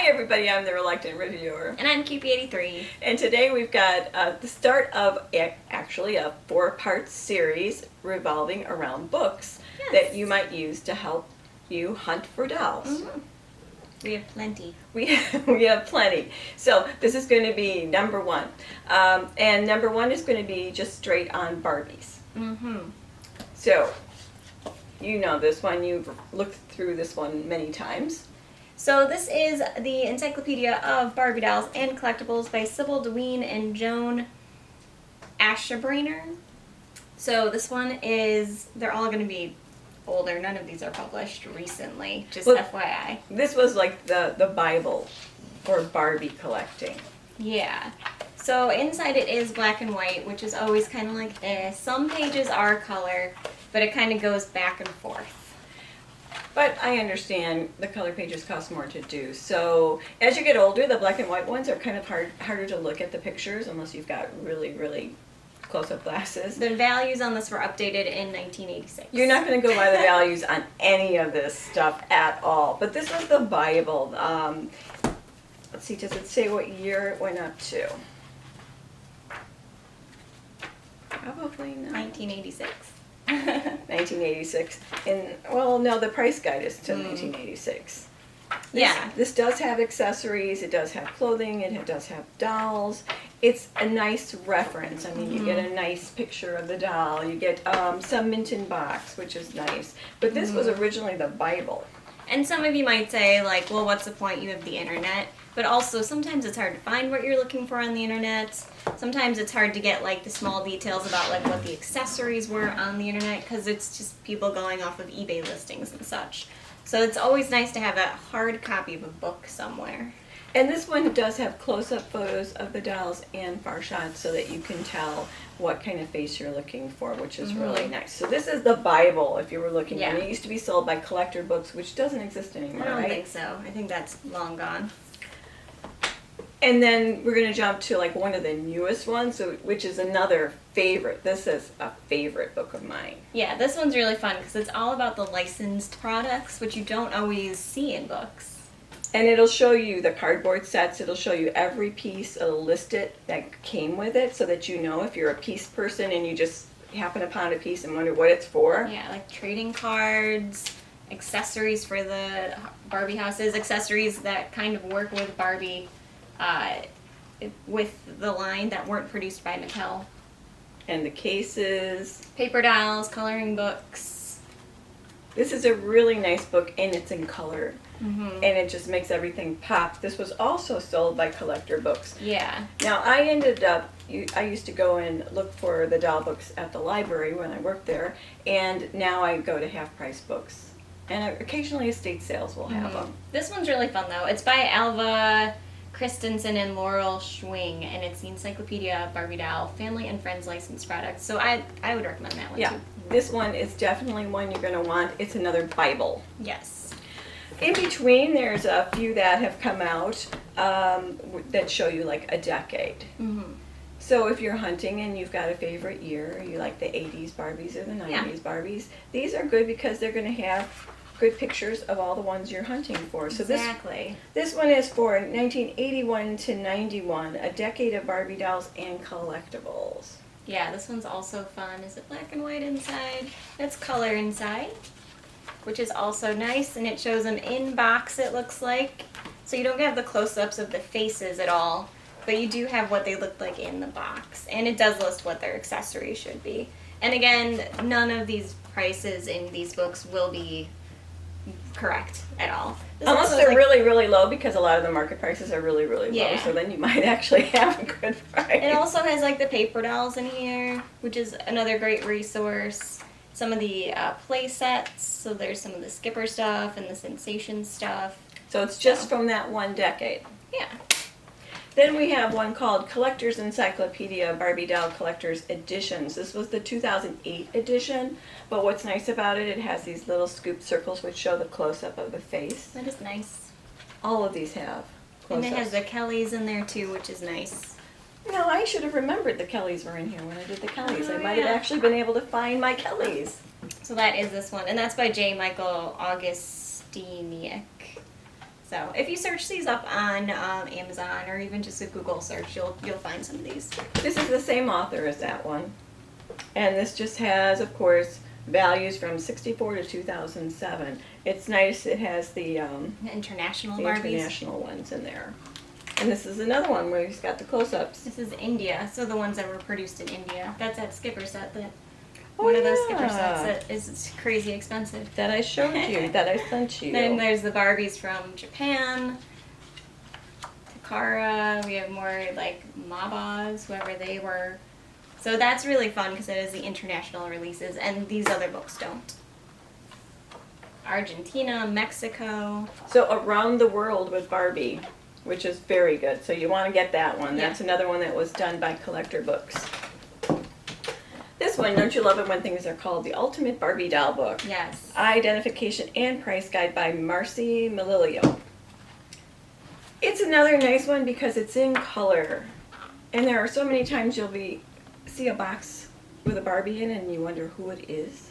everybody, I'm the Reluctant Reviewer. And I'm Kewpie83. And today we've got the start of actually a 4-part series revolving around books that you might use to help you hunt for dolls. Mm-hmm. We have plenty. We have plenty. So this is going to be number 1. And number 1 is going to be just straight on Barbies. Mm-hmm. So, you know this one. You've looked through this one many times. So this is the Encyclopedia of Barbie Dolls and Collectibles by Sybil DeWeen and Joan Aschabrainer. So this one is, they're all going to be older. None of these are published recently, just FYI. This was like the Bible for Barbie collecting. Yeah. So inside it is black and white, which is always kind of like Some pages are color, but it kind of goes back and forth. But I understand the color pages cost more to do. So as you get older, the black and white ones are kind of harder to look at the pictures unless you've got really, really close-up glasses. The values on this were updated in 1986. You're not going to go by the values on any of this stuff at all. But this was the Bible. Let's see, does it say what year it went up to? Probably not. 1986. 1986. And well, no, the price guide is to 1986. This does have accessories, it does have clothing, it does have dolls. It's a nice reference. I mean, you get a nice picture of the doll, you get some mint in box, which is nice. But this was originally the Bible. And some of you might say, like, well, what's the point? You have the internet. But also, sometimes it's hard to find what you're looking for on the internet. Sometimes it's hard to get, like, the small details about, like, what the accessories were on the internet, because it's just people going off of eBay listings and such. So it's always nice to have a hard copy of a book somewhere. And this one does have close-up photos of the dolls and far shots so that you can tell what kind of face you're looking for, which is really nice. So this is the Bible, if you were looking at it. It used to be sold by Collector Books, which doesn't exist anymore, I don't think so. I think that's long gone. And then we're going to jump to like one of the newest ones, which is another favorite. This is a favorite book of mine. Yeah, this one's really fun because it's all about the licensed products, which you don't always see in books. And it'll show you the cardboard sets. It'll show you every piece. It'll list it that came with it so that you know if you're a piece person and you just happen upon a piece and wonder what it's for. Yeah, like trading cards, accessories for the Barbie houses, accessories that kind of work with Barbie, with the line that weren't produced by Mattel. And the cases. Paper dolls, coloring books. This is a really nice book and it's in color. And it just makes everything pop. This was also sold by Collector Books. Yeah. Now I used to go and look for the doll books at the library when I worked there, and now I go to half-price books. And occasionally estate sales will have them. This one's really fun though. It's by Alva Christensen and Laurel Schwing, and it's the Encyclopedia of Barbie Doll Family and Friends licensed products. So I would recommend that one too. This one is definitely one you're going to want. It's another Bible. Yes. In between, there's a few that have come out that show you like a decade. So if you're hunting and you've got a favorite year, you like the 80s Barbies or the 90s Barbies, these are good because they're going to have good pictures of all the ones you're hunting for. So this one is for 1981 to 91, a decade of Barbie dolls and collectibles. Yeah, this one's also fun. Is it black and white inside? It's color inside, which is also nice, and it shows them in box, it looks like. So you don't have the close-ups of the faces at all, but you do have what they look like in the box. And it does list what their accessories should be. And again, none of these prices in these books will be correct at all. Unless they're really, really low, because a lot of the market prices are really, really low, so then you might actually have a good price. It also has like the paper dolls in here, which is another great resource. Some of the play sets, so there's some of the Skipper stuff and the Sensation stuff. So it's just from that one decade. Yeah. Then we have one called Collector's Encyclopedia Barbie Doll Collector's Editions. This was the 2008 edition, but what's nice about it, it has these little scoop circles which show the close-up of the face. That is nice. All of these have close-ups. And it has the Kellys in there too, which is nice. No, I should have remembered the Kellys were in here when I did the Kellys. I might have actually been able to find my Kellys. So that is this one, and that's by J. Michael Augustiniak. So if you search these up on Amazon or even just a Google search, you'll find some of these. This is the same author as that one. And this just has, of course, values from 64 to 2007. It's nice. It has the International Barbies. international ones in there. And this is another one where he's got the close-ups. This is India, so the ones that were produced in India. That's that skipper set that. Oh, One of those skipper yeah. sets that is crazy expensive. That I showed you, that I sent you. Then there's the Barbies from Japan, Takara. We have more like Mabas, whoever they were. So that's really fun because it is the international releases, and these other books don't. Argentina, Mexico. So Around the World with Barbie, which is very good. So you want to get that one. That's another one that was done by Collector Books. This one, don't you love it when things are called the Ultimate Barbie Doll Book? Yes. Identification and Price Guide by Marcy Melilio. It's another nice one because it's in color. And there are so many times you'll see a box with a Barbie in and you wonder who it is.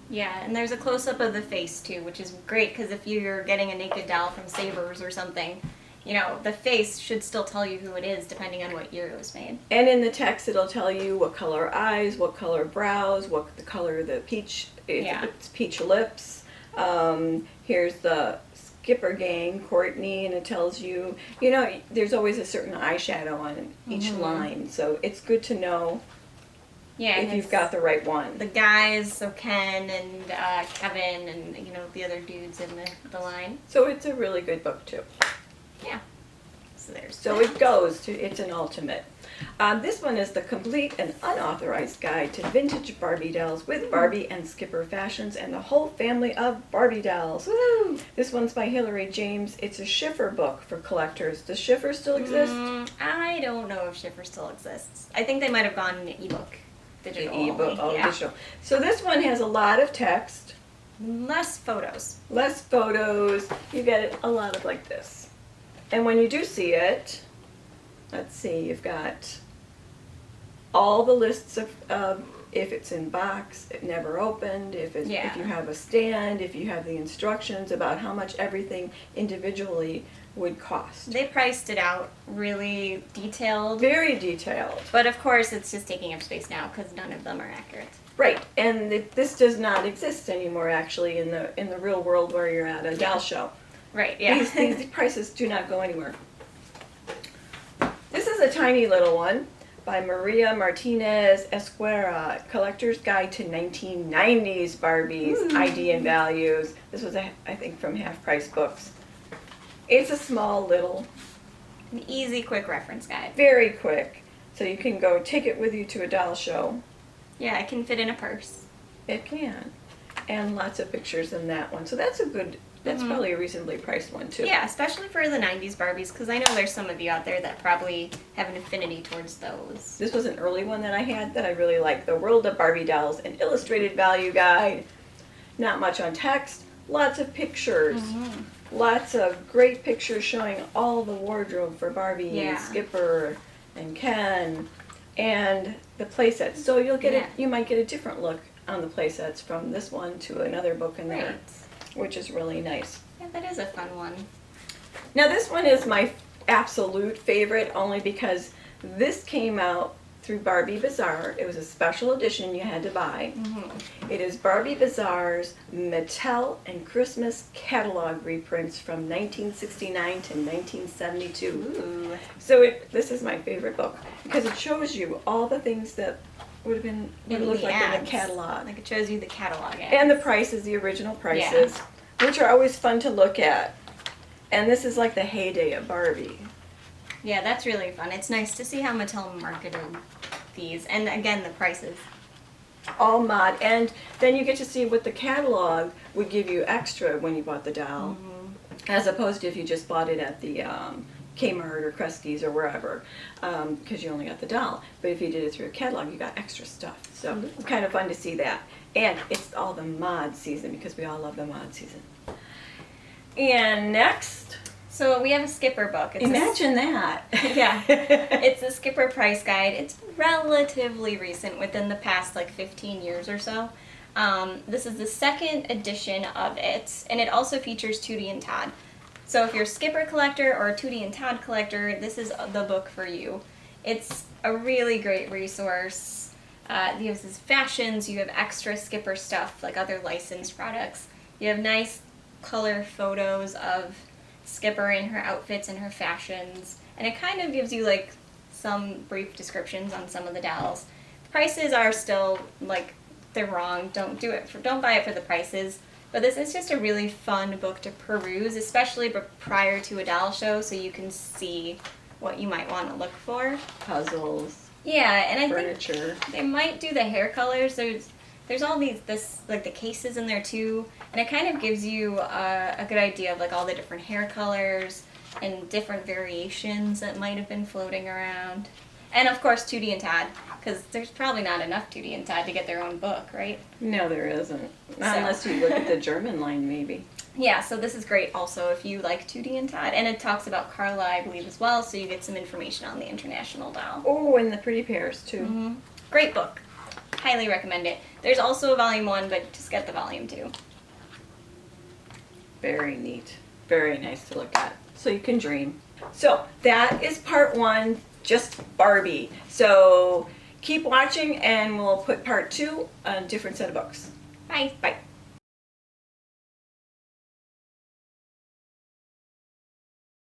Yeah, and there's a close-up of the face too, which is great because if you're getting a naked doll from Savers or something, you know, the face should still tell you who it is depending on what year it was made. And in the text it'll tell you what color eyes, what color brows, what the color of the peach, it's peach lips. Here's the Skipper gang, Courtney, and it tells you, you know, there's always a certain eyeshadow on each line. So it's good to know if you've got the right one. The guys, so Ken and Kevin and, you know, the other dudes in the line. So it's a really good book too. Yeah. So there's So it goes to, it's an ultimate. This one is the complete and unauthorized guide to vintage Barbie dolls with Barbie and Skipper fashions and the whole family of Barbie dolls. Woo! This one's by Hilary James. It's a Schiffer book for collectors. Does Schiffer still exist? I don't know if Schiffer still exists. I think they might have gone ebook. Digital. The ebook, only. Yeah. digital. So this one has a lot of text. Less photos. Less photos. You get a lot of like this. And when you do see it, let's see, you've got all the lists of if it's in box, it never opened, if you have a stand, if you have the instructions about how much everything individually would cost. They priced it out really detailed. Very detailed. But of course it's just taking up space now because none of them are accurate. Right, and this does not exist anymore actually in the real world where you're at a doll show. Right, yeah. These prices do not go anywhere. This is a tiny little one by Maria Martinez Esquera, Collector's Guide to 1990s Barbies, ID and Values. This was, I think, from Half Price Books. It's a small little... An easy, quick reference guide. Very quick. So you can go take it with you to a doll show. Yeah, it can fit in a purse. It can. And lots of pictures in that one. So that's a good... That's probably a reasonably priced one, too. Yeah, especially for the 90s Barbies, because I know there's some of you out there that probably have an affinity towards those. This was an early one that I had that I really liked. The World of Barbie Dolls, an illustrated value guide. Not much on text, lots of pictures. Lots of great pictures showing all the wardrobe for Barbie and Skipper and Ken and the playsets. So you'll get you might get a different look on the playsets from this one to another book in there. Which is really nice. Yeah, that is a fun one. Now this one is my absolute favorite only because this came out through Barbie Bazaar. It was a special edition you had to buy. It is Barbie Bazaar's Mattel and Christmas catalog reprints from 1969 to 1972. Ooh. So this is my favorite book because it shows you all the things that would look like in the catalog. Like it shows you the catalog ads. And the prices, the original prices, which are always fun to look at. And this is like the heyday of Barbie. Yeah, that's really fun. It's nice to see how Mattel marketed these. And again, the prices. All mod. And then you get to see what the catalog would give you extra when you bought the doll. As opposed to if you just bought it at the Kmart or Kresge's or wherever, because you only got the doll. But if you did it through a catalog, you got extra stuff. So it's kind of fun to see that. And it's all the mod season because we all love the mod season. And next... So we have a Skipper book. Imagine that. Yeah. It's a Skipper price guide. It's relatively recent, within the past like 15 years or so. This is the second edition of it, and it also features Tootie and Todd. So if you're a Skipper collector or a Tootie and Todd collector, this is the book for you. It's a really great resource. You have these fashions, you have extra Skipper stuff like other licensed products. You have nice color photos of Skipper in her outfits and her fashions. And it kind of gives you like some brief descriptions on some of the dolls. Prices are still like, they're wrong. Don't buy it for the prices. But this is just a really fun book to peruse, especially prior to a doll show, so you can see what you might want to look for. Puzzles. Yeah, and I furniture. think they might do the hair colors. There's all like the cases in there too, and it kind of gives you a good idea of like all the different hair colors and different variations that might have been floating around. And of course, Tootie and Todd, because there's probably not enough Tootie and Todd to get their own book, right? No, there isn't. Not unless you look at the German line, maybe. Yeah, so this is great also if you like Tootie and Todd. And it talks about Carla, I believe, as well, so you get some information on the international doll. Oh, and the pretty pairs, too. Mm-hmm. Great book. Highly recommend it. There's also a volume 1, but just get the volume 2. Very neat. Very nice to look at. So you can dream. So that is part 1, just Barbie. So keep watching and we'll put part 2 on a different set of books. Bye. Bye.